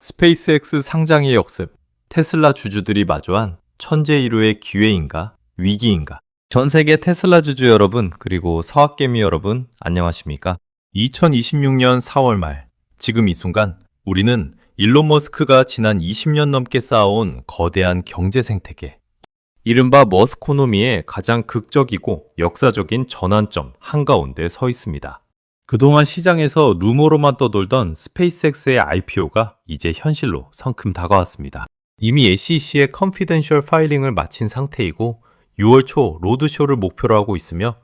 스페이스X 상장의 역습, 테슬라 주주들이 마주한 천재일우의 기회인가, 위기인가? 전 세계 테슬라 주주 여러분, 그리고 서학개미 여러분, 안녕하십니까? 2026년 4월 말, 지금 이 순간 우리는 일론 머스크가 지난 20년 넘게 쌓아온 거대한 경제 생태계, 이른바 머스코노미의 가장 극적이고 역사적인 전환점 한가운데 서 있습니다. 그동안 시장에서 루머로만 떠돌던 스페이스X의 IPO가 이제 현실로 성큼 다가왔습니다. 이미 SEC의 컨피덴셜 파일링을 마친 상태이고 6월 초 로드쇼를 목표로 하고 있으며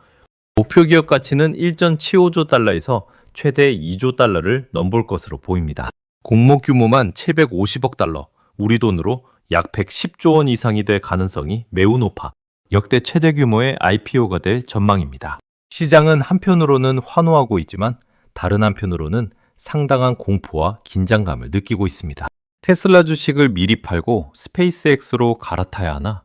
목표 기업 가치는 1.75조 달러에서 최대 2조 달러를 넘볼 것으로 보입니다. 공모 규모만 750억 달러, 우리 돈으로 약 110조 원 이상이 될 가능성이 매우 높아 역대 최대 규모의 IPO가 될 전망입니다. 시장은 한편으로는 환호하고 있지만 다른 한편으로는 상당한 공포와 긴장감을 느끼고 있습니다. 테슬라 주식을 미리 팔고 스페이스X로 갈아타야 하나?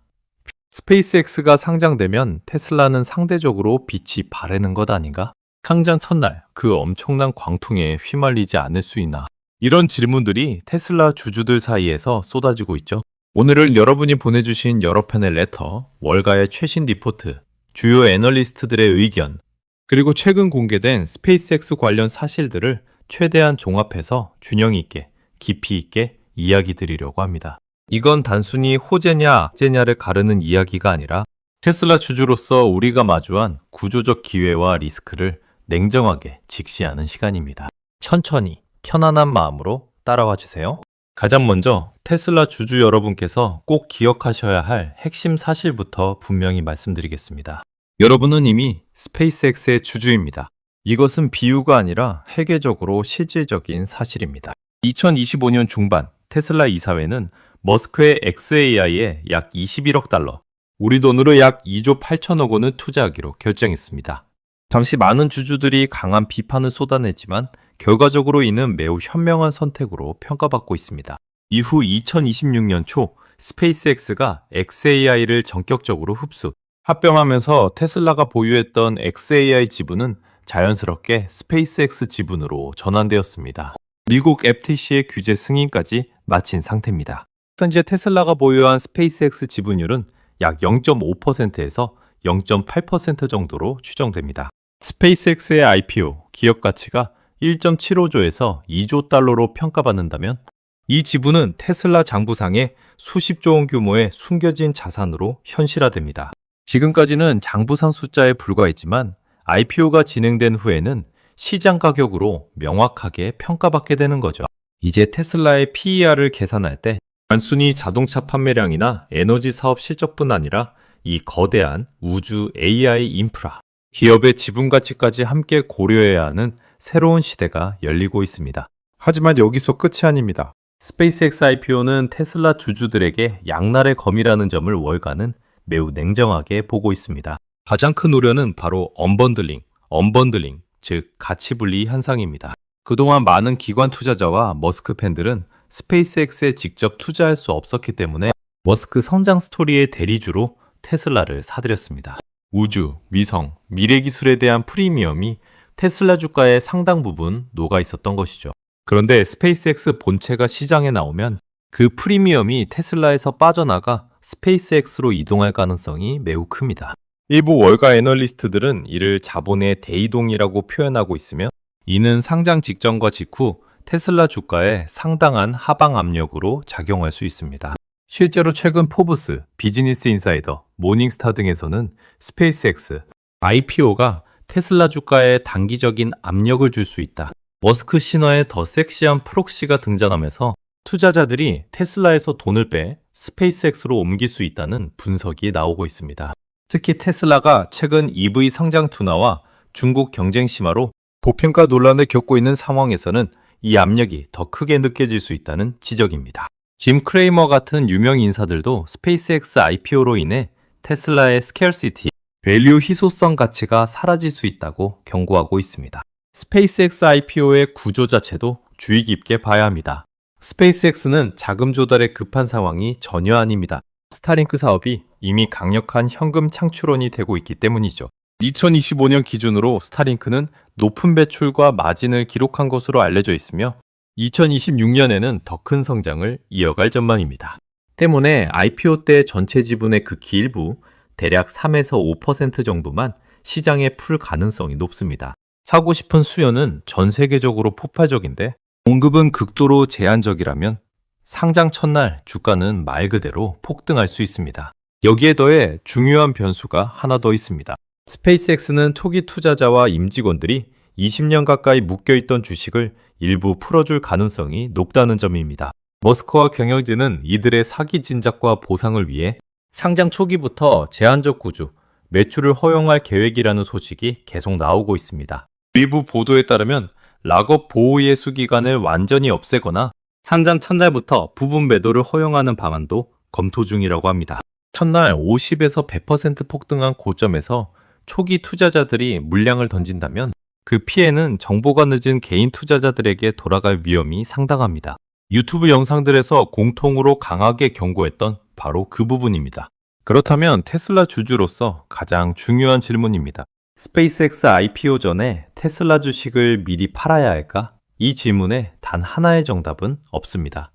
스페이스X가 상장되면 테슬라는 상대적으로 빛이 바래는 것 아닌가? 상장 첫날 그 엄청난 광풍에 휘말리지 않을 수 있나? 이런 질문들이 테슬라 주주들 사이에서 쏟아지고 있죠. 오늘은 여러분이 보내주신 여러 편의 레터, 월가의 최신 리포트, 주요 애널리스트들의 의견, 그리고 최근 공개된 스페이스X 관련 사실들을 최대한 종합해서 균형 있게, 깊이 있게 이야기 드리려고 합니다. 이건 단순히 호재냐 악재냐를 가르는 이야기가 아니라 테슬라 주주로서 우리가 마주한 구조적 기회와 리스크를 냉정하게 직시하는 시간입니다. 천천히, 편안한 마음으로 따라와 주세요. 가장 먼저 테슬라 주주 여러분께서 꼭 기억하셔야 할 핵심 사실부터 분명히 말씀드리겠습니다. 여러분은 이미 스페이스X의 주주입니다. 이것은 비유가 아니라 회계적으로 실질적인 사실입니다. 2025년 중반 테슬라 이사회는 머스크의 XAI에 약 21억 달러, 우리 돈으로 약 2조 8천억 원을 투자하기로 결정했습니다. 당시 많은 주주들이 강한 비판을 쏟아냈지만 결과적으로 이는 매우 현명한 선택으로 평가받고 있습니다. 이후 2026년 초 스페이스X가 XAI를 전격적으로 흡수, 합병하면서 테슬라가 보유했던 XAI 지분은 자연스럽게 스페이스X 지분으로 전환되었습니다. 미국 FTC의 규제 승인까지 마친 상태입니다. 현재 테슬라가 보유한 스페이스X 지분율은 약 0.5%에서 0.8% 정도로 추정됩니다. 스페이스X의 IPO 기업 가치가 1.75조에서 2조 달러로 평가받는다면 이 지분은 테슬라 장부상에 수십조 원 규모의 숨겨진 자산으로 현실화됩니다. 지금까지는 장부상 숫자에 불과했지만 IPO가 진행된 후에는 시장 가격으로 명확하게 평가받게 되는 거죠. 이제 테슬라의 PER을 계산할 때 단순히 자동차 판매량이나 에너지 사업 실적뿐 아니라 이 거대한 우주 AI 인프라, 기업의 지분 가치까지 함께 고려해야 하는 새로운 시대가 열리고 있습니다. 하지만 여기서 끝이 아닙니다. 스페이스X IPO는 테슬라 주주들에게 양날의 검이라는 점을 월가는 매우 냉정하게 보고 있습니다. 가장 큰 우려는 바로 언번들링, 즉 가치 분리 현상입니다. 그동안 많은 기관 투자자와 머스크 팬들은 스페이스X에 직접 투자할 수 없었기 때문에 머스크 성장 스토리의 대리주로 테슬라를 사들였습니다. 우주, 위성, 미래 기술에 대한 프리미엄이 테슬라 주가의 상당 부분 녹아 있었던 것이죠. 그런데 스페이스X 본체가 시장에 나오면 그 프리미엄이 테슬라에서 빠져나가 스페이스X로 이동할 가능성이 매우 큽니다. 일부 월가 애널리스트들은 이를 자본의 대이동이라고 표현하고 있으며 이는 상장 직전과 직후 테슬라 주가에 상당한 하방 압력으로 작용할 수 있습니다. 실제로 최근 포브스, 비즈니스 인사이더, 모닝스타 등에서는 스페이스X, IPO가 테슬라 주가에 단기적인 압력을 줄 수 있다. 머스크 신화에 더 섹시한 프록시가 등장하면서 투자자들이 테슬라에서 돈을 빼 스페이스X로 옮길 수 있다는 분석이 나오고 있습니다. 특히 테슬라가 최근 EV 성장 둔화와 중국 경쟁 심화로 고평가 논란을 겪고 있는 상황에서는 이 압력이 더 크게 느껴질 수 있다는 지적입니다. 짐 크레이머 같은 유명 인사들도 스페이스X IPO로 인해 테슬라의 스케어시티, 밸류 희소성 가치가 사라질 수 있다고 경고하고 있습니다. 스페이스X IPO의 구조 자체도 주의 깊게 봐야 합니다. 스페이스X는 자금 조달에 급한 상황이 전혀 아닙니다. 스타링크 사업이 이미 강력한 현금 창출원이 되고 있기 때문이죠. 2025년 기준으로 스타링크는 높은 매출과 마진을 기록한 것으로 알려져 있으며 2026년에는 더 큰 성장을 이어갈 전망입니다. 때문에 IPO 때 전체 지분의 극히 일부, 대략 3에서 5% 정도만 시장에 풀 가능성이 높습니다. 사고 싶은 수요는 전 세계적으로 폭발적인데 공급은 극도로 제한적이라면 상장 첫날 주가는 말 그대로 폭등할 수 있습니다. 여기에 더해 중요한 변수가 하나 더 있습니다. 스페이스X는 초기 투자자와 임직원들이 20년 가까이 묶여있던 주식을 일부 풀어줄 가능성이 높다는 점입니다. 머스크와 경영진은 이들의 사기 진작과 보상을 위해 상장 초기부터 제한적 구주, 매출을 허용할 계획이라는 소식이 계속 나오고 있습니다. 일부 보도에 따르면 락업 보호 예수 기간을 완전히 없애거나 상장 첫날부터 부분 매도를 허용하는 방안도 검토 중이라고 합니다. 첫날 50에서 100% 폭등한 고점에서 초기 투자자들이 물량을 던진다면 그 피해는 정보가 늦은 개인 투자자들에게 돌아갈 위험이 상당합니다. 유튜브 영상들에서 공통으로 강하게 경고했던 바로 그 부분입니다. 그렇다면 테슬라 주주로서 가장 중요한 질문입니다. 스페이스X IPO 전에 테슬라 주식을 미리 팔아야 할까? 이 질문에 단 하나의 정답은 없습니다.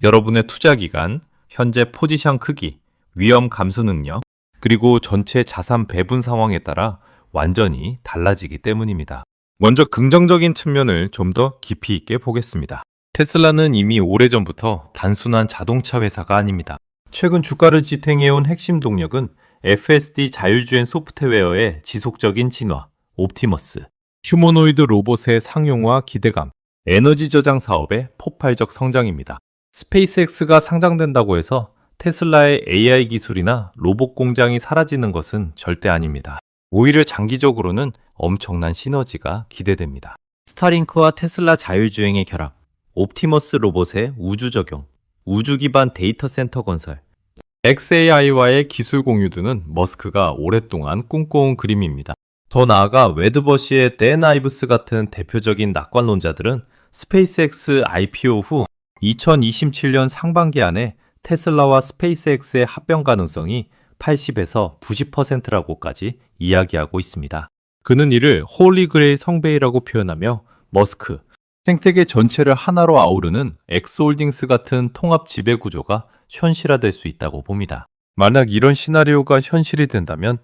여러분의 투자 기간, 현재 포지션 크기, 위험 감수 능력, 그리고 전체 자산 배분 상황에 따라 완전히 달라지기 때문입니다. 먼저 긍정적인 측면을 좀 더 깊이 있게 보겠습니다. 테슬라는 이미 오래전부터 단순한 자동차 회사가 아닙니다. 최근 주가를 지탱해온 핵심 동력은 FSD 자율주행 소프트웨어의 지속적인 진화, 옵티머스, 휴머노이드 로봇의 상용화 기대감, 에너지 저장 사업의 폭발적 성장입니다. 스페이스X가 상장된다고 해서 테슬라의 AI 기술이나 로봇 공장이 사라지는 것은 절대 아닙니다. 오히려 장기적으로는 엄청난 시너지가 기대됩니다. 스타링크와 테슬라 자율주행의 결합, 옵티머스 로봇의 우주 적용, 우주 기반 데이터 센터 건설, xAI와의 기술 공유 등은 머스크가 오랫동안 꿈꿔온 그림입니다. 더 나아가 웨드버시의 댄 아이브스 같은 대표적인 낙관론자들은 스페이스X IPO 후 2027년 상반기 안에 테슬라와 스페이스X의 합병 가능성이 80에서 90%라고까지 이야기하고 있습니다. 그는 이를 홀리 그레이 성배이라고 표현하며 머스크, 생태계 전체를 하나로 아우르는 엑스홀딩스 같은 통합 지배 구조가 현실화될 수 있다고 봅니다. 만약 이런 시나리오가 현실이 된다면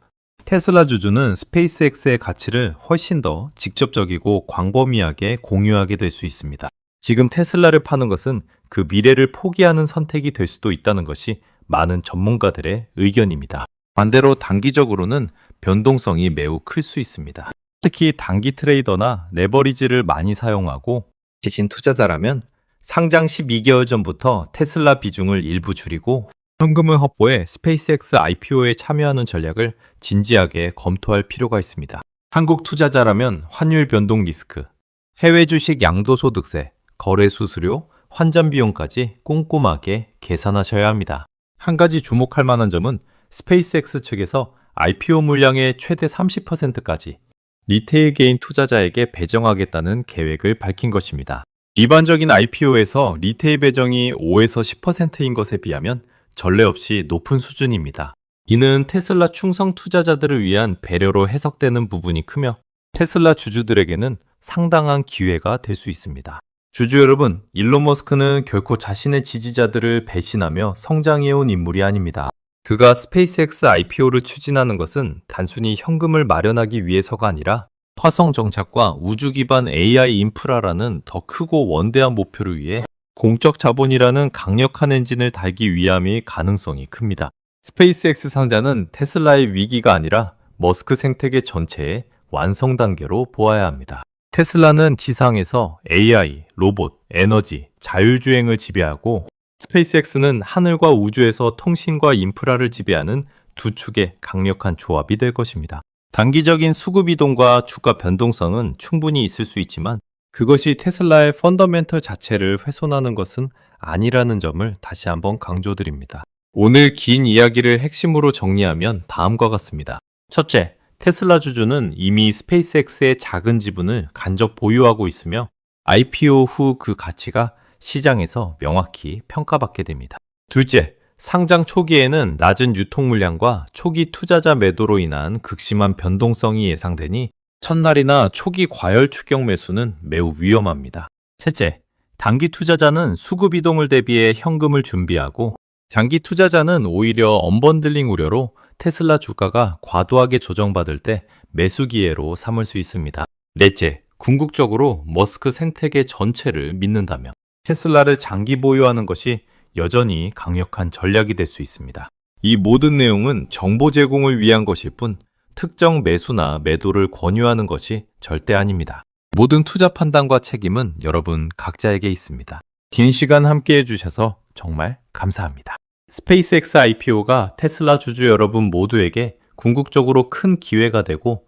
테슬라 주주는 스페이스X의 가치를 훨씬 더 직접적이고 광범위하게 공유하게 될 수 있습니다. 지금 테슬라를 파는 것은 그 미래를 포기하는 선택이 될 수도 있다는 것이 많은 전문가들의 의견입니다. 반대로 단기적으로는 변동성이 매우 클 수 있습니다. 특히 단기 트레이더나 레버리지를 많이 사용하고 지신 투자자라면 상장 12개월 전부터 테슬라 비중을 일부 줄이고 현금을 확보해 스페이스X IPO에 참여하는 전략을 진지하게 검토할 필요가 있습니다. 한국 투자자라면 환율 변동 리스크, 해외 주식 양도소득세, 거래 수수료, 환전 비용까지 꼼꼼하게 계산하셔야 합니다. 한 가지 주목할 만한 점은 스페이스X 측에서 IPO 물량의 최대 30%까지 리테일 개인 투자자에게 배정하겠다는 계획을 밝힌 것입니다. 일반적인 IPO에서 리테일 배정이 5에서 10%인 것에 비하면 전례 없이 높은 수준입니다. 이는 테슬라 충성 투자자들을 위한 배려로 해석되는 부분이 크며 테슬라 주주들에게는 상당한 기회가 될 수 있습니다. 주주 여러분, 일론 머스크는 결코 자신의 지지자들을 배신하며 성장해온 인물이 아닙니다. 그가 스페이스X IPO를 추진하는 것은 단순히 현금을 마련하기 위해서가 아니라 화성 정착과 우주 기반 AI 인프라라는 더 크고 원대한 목표를 위해 공적 자본이라는 강력한 엔진을 달기 위함일 가능성이 큽니다. 스페이스X 상장은 테슬라의 위기가 아니라 머스크 생태계 전체의 완성 단계로 보아야 합니다. 테슬라는 지상에서 AI, 로봇, 에너지, 자율주행을 지배하고 스페이스X는 하늘과 우주에서 통신과 인프라를 지배하는 두 축의 강력한 조합이 될 것입니다. 단기적인 수급 이동과 주가 변동성은 충분히 있을 수 있지만 그것이 테슬라의 펀더멘털 자체를 훼손하는 것은 아니라는 점을 다시 한번 강조드립니다. 오늘 긴 이야기를 핵심으로 정리하면 다음과 같습니다. 첫째, 테슬라 주주는 이미 스페이스X의 작은 지분을 간접 보유하고 있으며 IPO 후 그 가치가 시장에서 명확히 평가받게 됩니다. 둘째, 상장 초기에는 낮은 유통 물량과 초기 투자자 매도로 인한 극심한 변동성이 예상되니 첫날이나 초기 과열 추격 매수는 매우 위험합니다. 셋째, 단기 투자자는 수급 이동을 대비해 현금을 준비하고 장기 투자자는 오히려 언번들링 우려로 테슬라 주가가 과도하게 조정받을 때 매수 기회로 삼을 수 있습니다. 넷째, 궁극적으로 머스크 생태계 전체를 믿는다면 테슬라를 장기 보유하는 것이 여전히 강력한 전략이 될 수 있습니다. 이 모든 내용은 정보 제공을 위한 것일 뿐 특정 매수나 매도를 권유하는 것이 절대 아닙니다. 모든 투자 판단과 책임은 여러분 각자에게 있습니다. 긴 시간 함께 해주셔서 정말 감사합니다. 스페이스X IPO가 테슬라 주주 여러분 모두에게 궁극적으로 큰 기회가 되고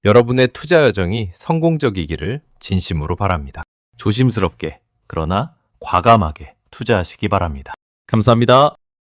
여러분의 투자 여정이 성공적이기를 진심으로 바랍니다. 조심스럽게 그러나 과감하게 투자하시기 바랍니다. 감사합니다.